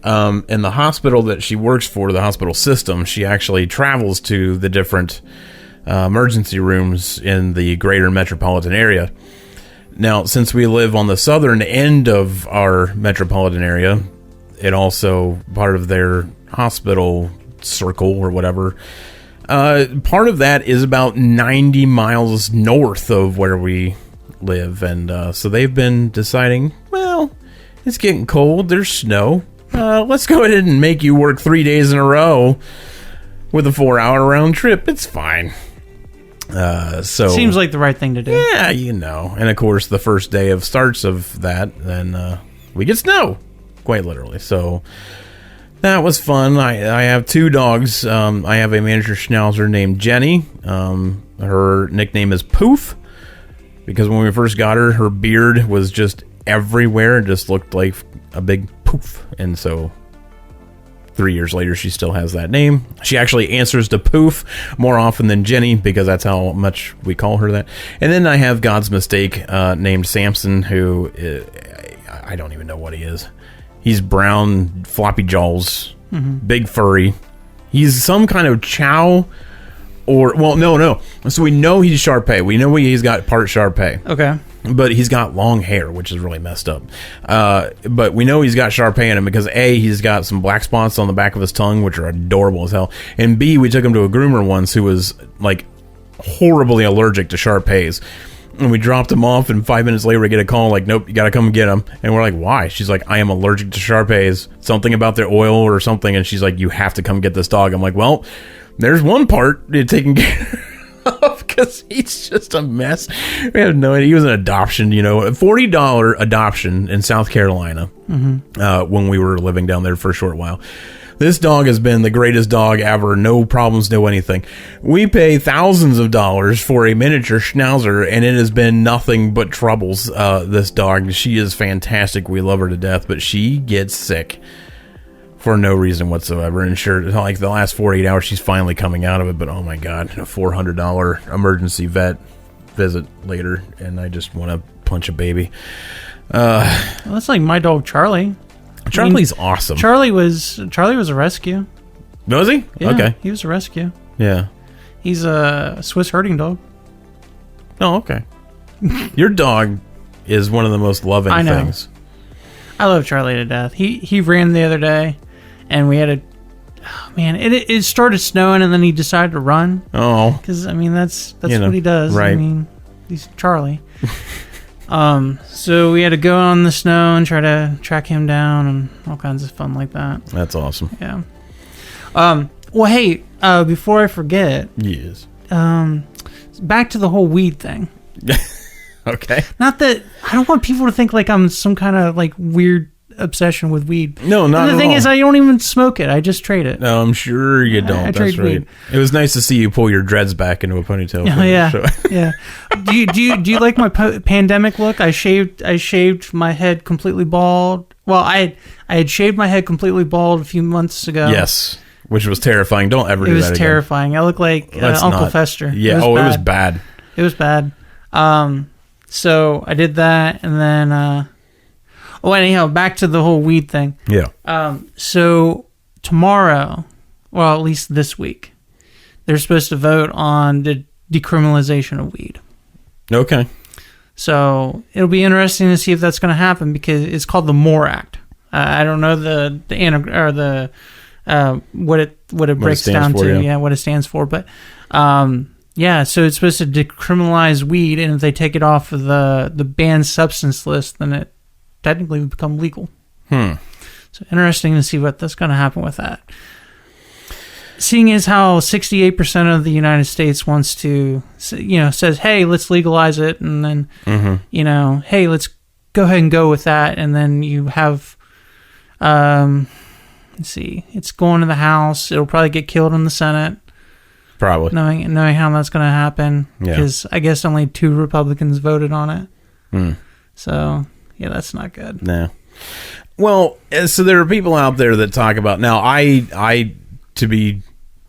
In the hospital that she works for, the hospital system, she actually travels to the different emergency rooms in the greater metropolitan area. Now, since we live on the southern end of our metropolitan area, it also part of their hospital circle or whatever. Part of that is about 90 miles north of where we live, and so they've been deciding, well, it's getting cold, there's snow. Let's go ahead and make you work 3 days in a row with a 4-hour round trip. It's fine. So seems like the right thing to do. Yeah, and of course the first day of starts of that, then we get snow, quite literally. So that was fun. I have 2 dogs. I have a miniature schnauzer named Jenny. Her nickname is Poof, because when we first got her, her beard was just everywhere. It just looked like a big poof. And so 3 years later, she still has that name. She actually answers to Poof more often than Jenny, because that's how much we call her that. And then I have God's mistake named Samson, who I don't even know what he is. He's brown, floppy jaws, big furry. He's some kind of chow, or, well, no. So we know he's Shar-Pei. We know he's got part Shar-Pei. Okay. But he's got long hair, which is really messed up. But we know he's got Shar-Pei in him because A, he's got some black spots on the back of his tongue, which are adorable as hell. And B, we took him to a groomer once who was like horribly allergic to Shar-Peis. And we dropped him off, and 5 minutes later we get a call like, nope, you got to come and get him. And we're like, why? She's like, I am allergic to Shar-Peis. Something about their oil or something. And she's like, you have to come get this dog. I'm like, well, there's one part taken care of, because he's just a mess. We have no idea. He was an adoption, a $40 adoption in South Carolina when we were living down there for a short while. This dog has been the greatest dog ever. No problems, no anything. We pay thousands of dollars for a miniature schnauzer, and it has been nothing but troubles. This dog, she is fantastic. We love her to death, but she gets sick for no reason whatsoever. And sure, like the last 48 hours, she's finally coming out of it. But oh my God, a $400 emergency vet visit later, and I just want to punch a baby. Well, that's like my dog Charlie. Charlie's awesome. Charlie was a rescue. Was he? Yeah, okay. He was a rescue. Yeah. He's a Swiss herding dog. Oh, okay. Your dog is one of the most loving things. I love Charlie to death. He ran the other day, and we had it started snowing, and then he decided to run. Oh. Because, that's what he does. Right. He's Charlie. So we had to go on the snow and try to track him down and all kinds of fun like that. That's awesome. Yeah. Well, hey, before I forget. Yes. Back to the whole weed thing. Okay. Not that I don't want people to think like I'm some kind of like weird obsession with weed. No, not at all. The thing is, I don't even smoke it. I just trade it. No, I'm sure you don't. I That's trade right. weed. It was nice to see you pull your dreads back into a ponytail. Oh yeah, yeah. Do you like my pandemic look? I shaved my head completely bald. Well, I had shaved my head completely bald a few months ago. Yes, which was terrifying. Don't ever do that again. It was terrifying. I look like Uncle Fester. Yeah. It was bad. It was bad. So I did that, and then. Anyhow, back to the whole weed thing. Yeah. So tomorrow, well, at least this week, they're supposed to vote on the decriminalization of weed. Okay. So it'll be interesting to see if that's going to happen, because it's called the MORE Act. I don't know what it breaks down to. Yeah, what it stands for, but yeah. So it's supposed to decriminalize weed, and if they take it off of the banned substance list, then it technically would become legal. So interesting to see that's going to happen with that. Seeing as how 68% of the United States wants to, says, hey, let's legalize it, and then, hey, let's go ahead and go with that, and then you have, let's see, it's going to the House. It'll probably get killed in the Senate. Probably. Knowing how that's going to happen. Yeah. Because I guess only 2 Republicans voted on it. So, yeah, that's not good. No. Well, so there are people out there that talk about... Now, I to be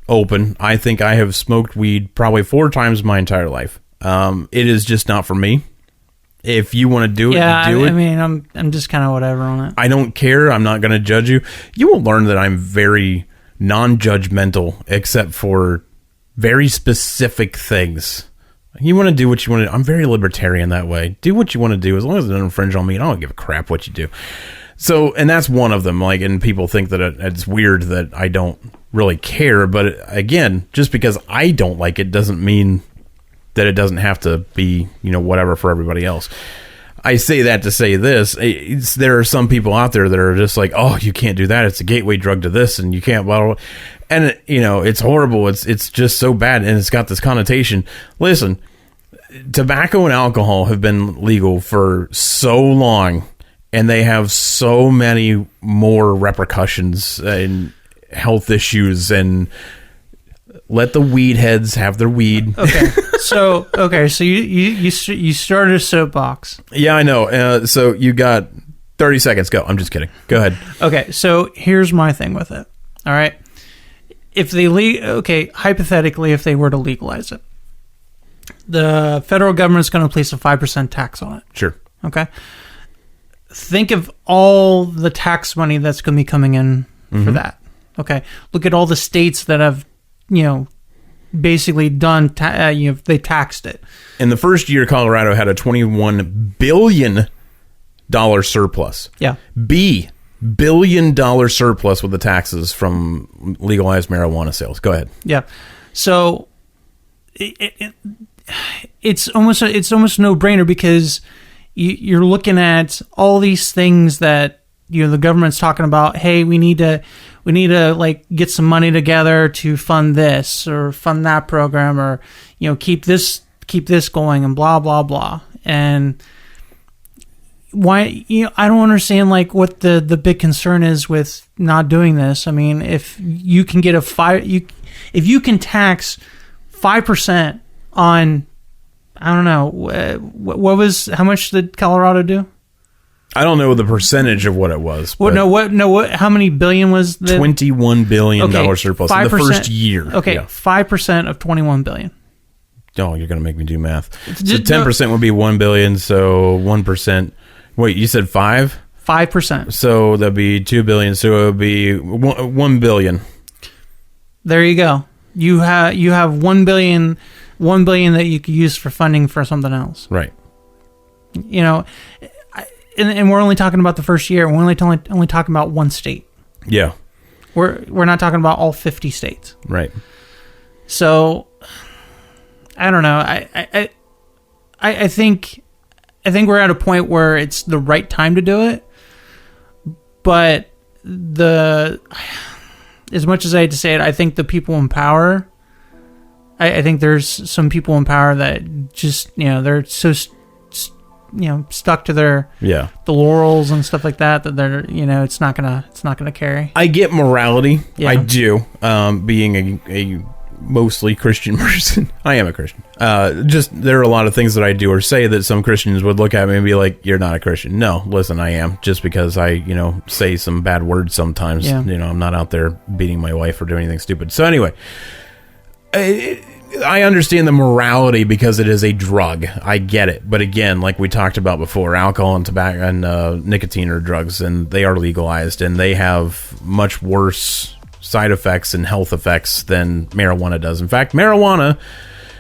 open, I think I have smoked weed probably 4 times my entire life. It is just not for me. If you want to do it, do it. I mean, I'm just kind of whatever on it. I don't care. I'm not going to judge you. You will learn that I'm very non-judgmental, except for very specific things. You want to do what you want to do. I'm very libertarian that way. Do what you want to do. As long as it doesn't infringe on me, I don't give a crap what you do. So, and that's one of them. Like, and people think that it's weird that I don't really care. But again, just because I don't like it doesn't mean that it doesn't have to be, whatever for everybody else. I say that to say this. There are some people out there that are just like, oh, you can't do that. It's a gateway drug to this, and you can't, blah, blah, blah. And, it's horrible. It's just so bad, and it's got this connotation. Listen, tobacco and alcohol have been legal for so long, and they have so many more repercussions and health issues, and let the weed heads have their weed. So you started a soapbox. Yeah, I know. So you got 30 seconds. Go. I'm just kidding. Go ahead. Okay, so here's my thing with it. All right. If they hypothetically, if they were to legalize it, the federal government's going to place a 5% tax on it. Sure. Okay. Think of all the tax money that's going to be coming in for that. Okay. Look at all the states that have, basically done, they taxed it. In the first year, Colorado had a $21 billion surplus. Yeah. $1 billion surplus with the taxes from legalized marijuana sales. Go ahead. Yeah. So it's almost no brainer, because you're looking at all these things that the government's talking about. Hey, we need to like get some money together to fund this or fund that program, or keep this going, and blah blah blah. And why I don't understand like what the big concern is with not doing this. I mean, if you can get if you can tax 5% on, I don't know, how much did Colorado do? I don't know the percentage of what it was. How many billion was the $21 billion surplus in the first year? Okay, yeah. 5% of $21 billion. Oh, you're going to make me do math. So 10% would be $1 billion. So 1%. Wait, you said 5? 5%. So that'd be $2 billion. So it would be $1 billion. There you go. You have $1 billion that you could use for funding for something else. Right. And we're only talking about the first year. We're only talking about one state. Yeah. We're not talking about all 50 states. Right. So I don't know. I think we're at a point where it's the right time to do it. But as much as I hate to say it, I think the people in power, I think there's some people in power that just, they're so stuck to the laurels and stuff like that they're, it's not gonna carry. I get morality. Yeah. I do. Being a mostly Christian person, I am a Christian. Just there are a lot of things that I do or say that some Christians would look at me and be like, "You're not a Christian." No, listen, I am. Just because I, say some bad words sometimes. Yeah. I'm not out there beating my wife or doing anything stupid. So anyway, I understand the morality because it is a drug. I get it. But again, like we talked about before, alcohol and tobacco and nicotine are drugs, and they are legalized, and they have much worse side effects and health effects than marijuana does. In fact, marijuana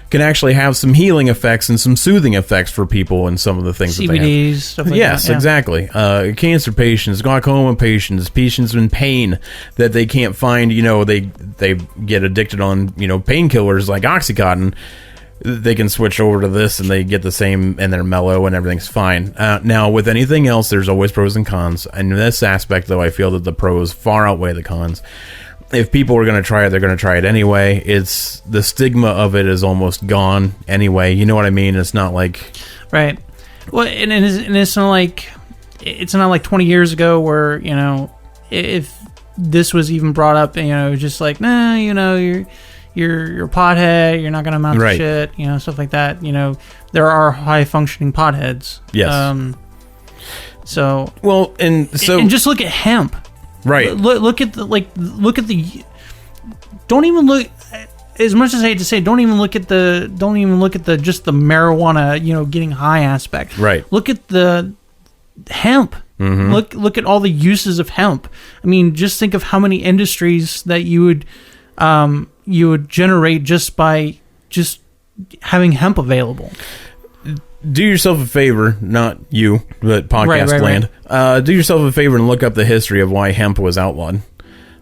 can actually have some healing effects and some soothing effects for people and some of the things CBDs, that they have. Stuff like yes, that, yeah. Exactly. Cancer patients, glaucoma patients in pain that they can't find, they get addicted on, painkillers like Oxycontin. They can switch over to this and they get the same, and they're mellow and everything's fine. Now, with anything else, there's always pros and cons. And in this aspect, though, I feel that the pros far outweigh the cons. If people are going to try it, they're going to try it anyway. It's the stigma of it is almost gone anyway. You know what I mean? It's not like... Right. Well, and it's not like 20 years ago where, you know, if this was even brought up, you know, just like, nah, you know, you're a pothead, you're not gonna amount to shit, you know, stuff like that. You know, there are high functioning potheads. Yes. So well, and just look at hemp. Right. Look at the. Don't even look. As much as I hate to say, don't even look at the just the marijuana, you know, getting high aspect. Right. Look at the hemp. Mm-hmm. Look at all the uses of hemp. I mean, just think of how many industries that you would generate just by just having hemp available. Do yourself a favor, not you, but podcast land. Right. Do yourself a favor and look up the history of why hemp was outlawed.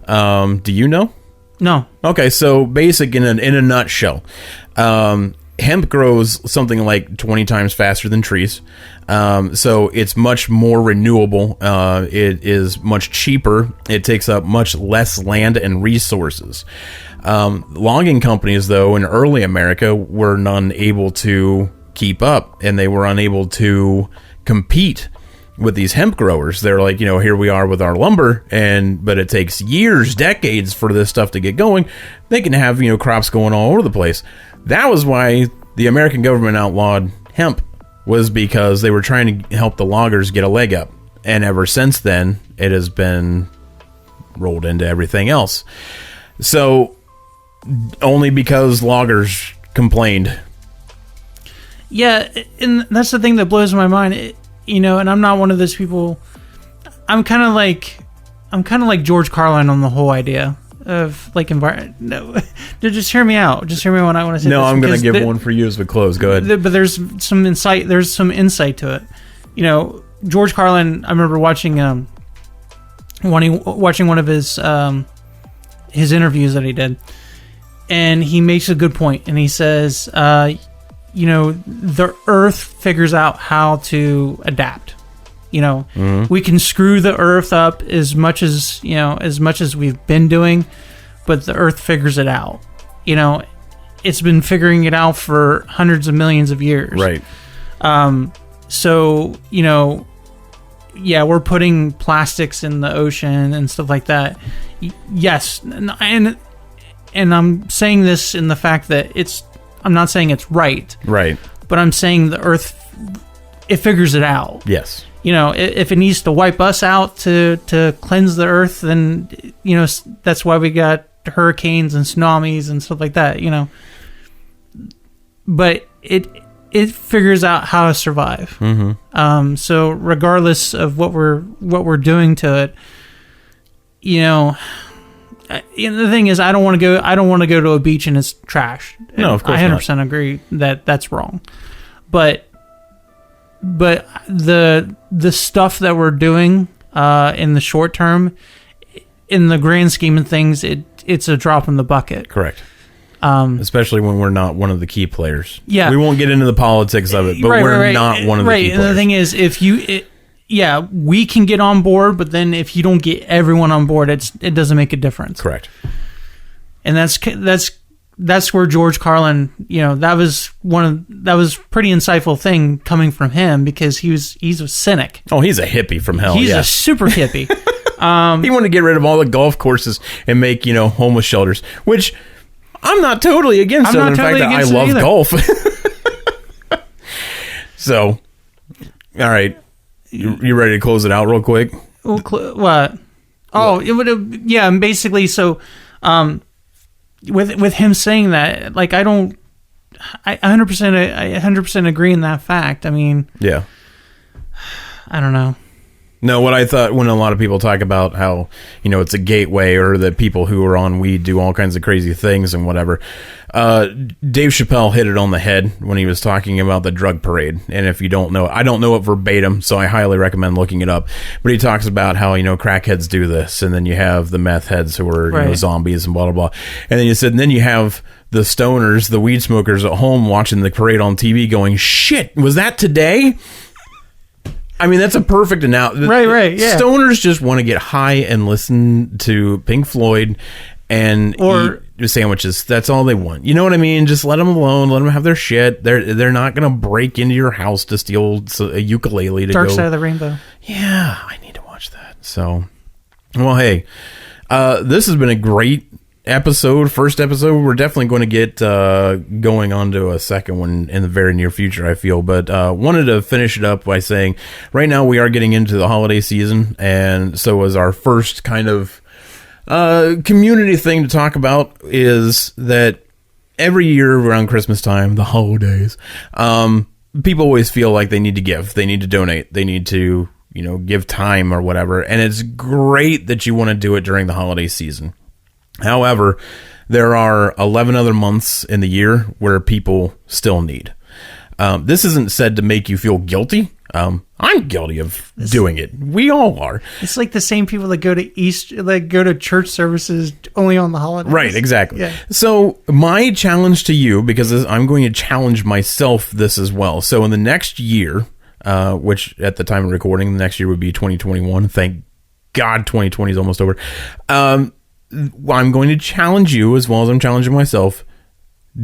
Do you know? No. Okay, so basic in a nutshell. Hemp grows something like 20 times faster than trees. So it's much more renewable. It is much cheaper. It takes up much less land and resources. Logging companies, though, in early America were unable to keep up, and they were unable to compete with these hemp growers. They're like, you know, here we are with our lumber, but it takes years, decades for this stuff to get going. They can have, you know, crops going all over the place. That was why the American government outlawed hemp, was because they were trying to help the loggers get a leg up. And ever since then, it has been rolled into everything else. So only because loggers complained. Yeah, and that's the thing that blows my mind. You know, and I'm not one of those people. I'm kind of like George Carlin on the whole idea of like environment. No, just hear me out. Just hear me when I want to say. No, I'm going to give one for you as we close. Go ahead. But there's some insight. There's some insight to it. You know, George Carlin. I remember watching one of his interviews that he did, and he makes a good point, and he says, you know, the Earth figures out how to adapt. You know, we can screw the Earth up as much as we've been doing, but the Earth figures it out. You know, it's been figuring it out for hundreds of millions of years. Right. So, you know, yeah, we're putting plastics in the ocean and stuff like that. Yes, and I'm saying this in the fact that I'm not saying it's right. Right. But I'm saying the Earth, it figures it out. Yes. You know, if it needs to wipe us out to cleanse the Earth, then, you know, that's why we got hurricanes and tsunamis and stuff like that, you know. But it figures out how to survive. Mm-hmm. So regardless of what we're doing to it, you know, the thing is, I don't want to go to a beach and it's trash. No, of course I 100% agree that that's wrong. But the stuff that we're doing in the short term, in the grand scheme of things, it's a drop in the bucket. Correct. Especially when we're not one of the key players. Yeah. We won't get into the politics of it, but we're not one of the key players. And the thing is, yeah, we can get on board, but then if you don't get everyone on board, it doesn't make a difference. Correct. And that's where George Carlin, you know, that was pretty insightful thing coming from him, because he's a cynic. Oh, he's a hippie from hell. He's a super hippie. He wanted to get rid of all the golf courses and make, you know, homeless shelters, which I'm not totally against. In fact, I love golf. So, all right. You ready to close it out real quick? What? Oh, it would have. Yeah, and basically, so, with him saying that, like, I 100% agree in that fact. I mean, yeah, I don't know. No, what I thought when a lot of people talk about how, you know, it's a gateway, or that people who are on weed do all kinds of crazy things and whatever. Dave Chappelle hit it on the head when he was talking about the drug parade. And if you don't know, I don't know it verbatim, so I highly recommend looking it up. But he talks about how, you know, crackheads do this, and then you have the meth heads who are, you know, zombies and blah, blah, blah. And then you said, and then you have the stoners, the weed smokers at home watching the parade on TV going, shit, was that today? I mean, that's a perfect analogy. Right, yeah. Stoners just want to get high and listen to Pink Floyd and sandwiches. That's all they want. You know what I mean? Just let them alone. Let them have their shit. They're not going to break into your house to steal a ukulele to Dark Side of the Rainbow. Yeah, I need to watch that. So, well, hey, this has been a great first episode. We're definitely going to get going on to a second one in the very near future, I feel, but wanted to finish it up by saying right now we are getting into the holiday season, and so as our first kind of community thing to talk about is that every year around Christmas time, the holidays, people always feel like they need to give, they need to donate, they need to, give time or whatever, and it's great that you want to do it during the holiday season. However, there are 11 other months in the year where people still need. This isn't said to make you feel guilty. I'm guilty of doing it. We all are. It's like the same people that go to church services only on the holidays. Right, exactly. Yeah. So my challenge to you, because I'm going to challenge myself this as well. So in the next year, which at the time of recording, the next year would be 2021. Thank God 2020 is almost over. I'm going to challenge you as well as I'm challenging myself.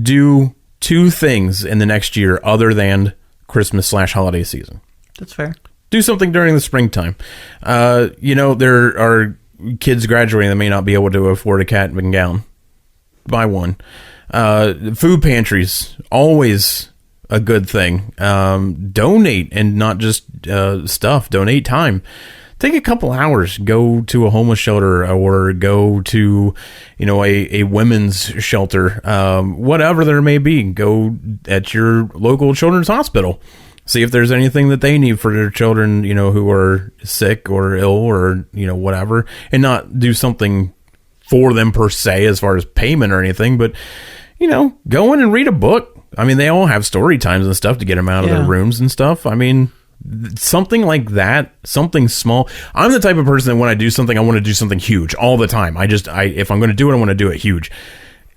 Do 2 things in the next year other than Christmas/holiday season. That's fair. Do something during the springtime. There are kids graduating that may not be able to afford a cat and gown. Buy one. Food pantries, always a good thing. Donate, and not just stuff. Donate time. Take a couple hours, go to a homeless shelter or go to, a women's shelter, whatever there may be. Go at your local children's hospital. See if there's anything that they need for their children, who are sick or ill or, whatever, and not do something for them per se as far as payment or anything, but, go in and read a book. I mean, they all have story times and stuff to get them out of their rooms and stuff. I mean, something like that, something small. I'm the type of person that when I do something, I want to do something huge all the time. If I'm going to do it, I want to do it huge.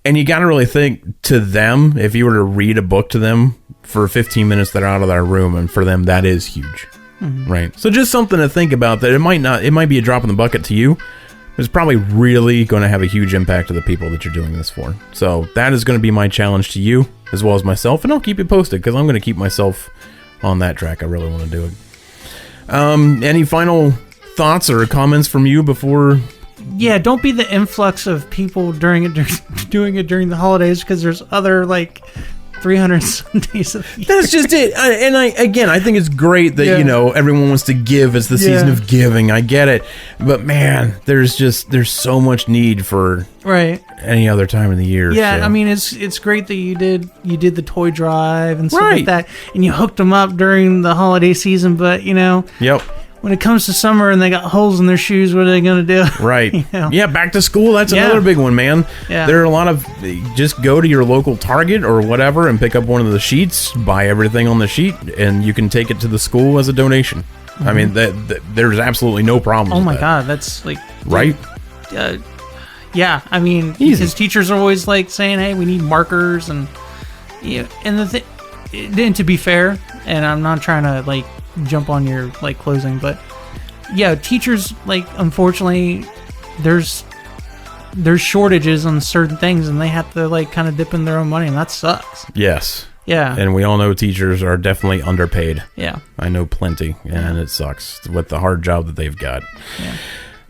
And you got to really think to them, if you were to read a book to them for 15 minutes, they're out of their room, and for them, that is huge. Mm-hmm. Right. So just something to think about, that it might be a drop in the bucket to you. It's probably really going to have a huge impact to the people that you're doing this for. So that is going to be my challenge to you as well as myself. And I'll keep you posted, because I'm going to keep myself on that track. I really want to do it. Any final thoughts or comments from you before? Yeah, don't be the influx of people doing it during the holidays, because there's other 300 Sundays of the year. That's just it. I think it's great that everyone wants to give. It's the season of giving. I get it, but man, there's so much need for any other time in the year. Yeah, so. I mean, it's great that you did the toy drive and stuff like that, and you hooked them up during the holiday season. But Yep. When it comes to summer and they got holes in their shoes, what are they going to do? Right. Yeah, back to school. That's another big one, man. Yeah. There are a lot of, just go to your local Target or whatever and pick up one of the sheets, buy everything on the sheet, and you can take it to the school as a donation. Mm-hmm. I mean, there's absolutely no problem. Oh my God, that's right? Yeah, I mean, his teachers are always saying, hey, we need markers, and and to be fair, and I'm not trying to jump on your closing, but teachers, unfortunately there's shortages on certain things, and they have to kind of dip in their own money, and that sucks. Yes. Yeah. And we all know teachers are definitely underpaid. Yeah. I know plenty, and it sucks with the hard job that they've got. Yeah.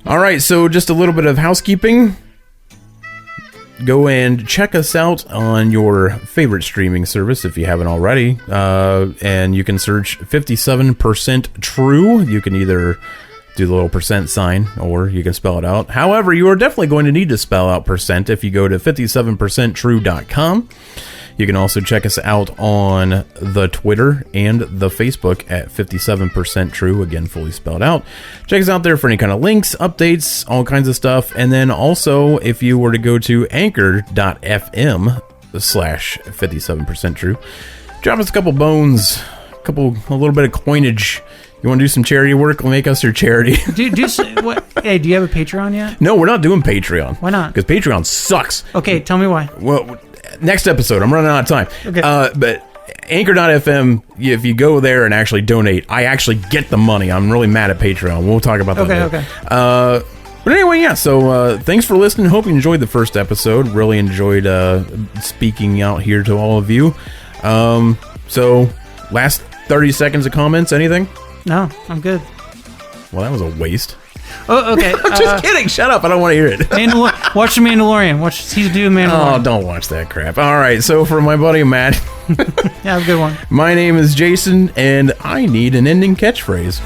All right, so just a little bit of housekeeping. Go and check us out on your favorite streaming service if you haven't already. And you can search 57% True. You can either do the little percent sign, or you can spell it out. However, you are definitely going to need to spell out percent if you go to 57percenttrue.com. You can also check us out on the Twitter and the Facebook at 57% True, again, fully spelled out. Check us out there for any kind of links, updates, all kinds of stuff. And then also, if you were to go to anchor.fm/57% True, drop us a couple bones, a little bit of coinage. You want to do some charity work? Make us your charity. What? Hey, do you have a Patreon yet? No, we're not doing Patreon. Why not? Because Patreon sucks. Okay, tell me why. Well, next episode. I'm running out of time. Okay. But anchor.fm, if you go there and actually donate, I actually get the money. I'm really mad at Patreon. We'll talk about that later. But anyway, yeah, so thanks for listening. Hope you enjoyed the first episode. Really enjoyed speaking out here to all of you. So, last 30 seconds of comments, anything? No, I'm good. Well, that was a waste. Oh, okay. Just kidding. Shut up. I don't want to hear it. Watch The Mandalorian. Watch season 2 of Mandalorian. Oh, don't watch that crap. All right, so for my buddy Matt. Yeah, have a good one. My name is Jason, and I need an ending catchphrase.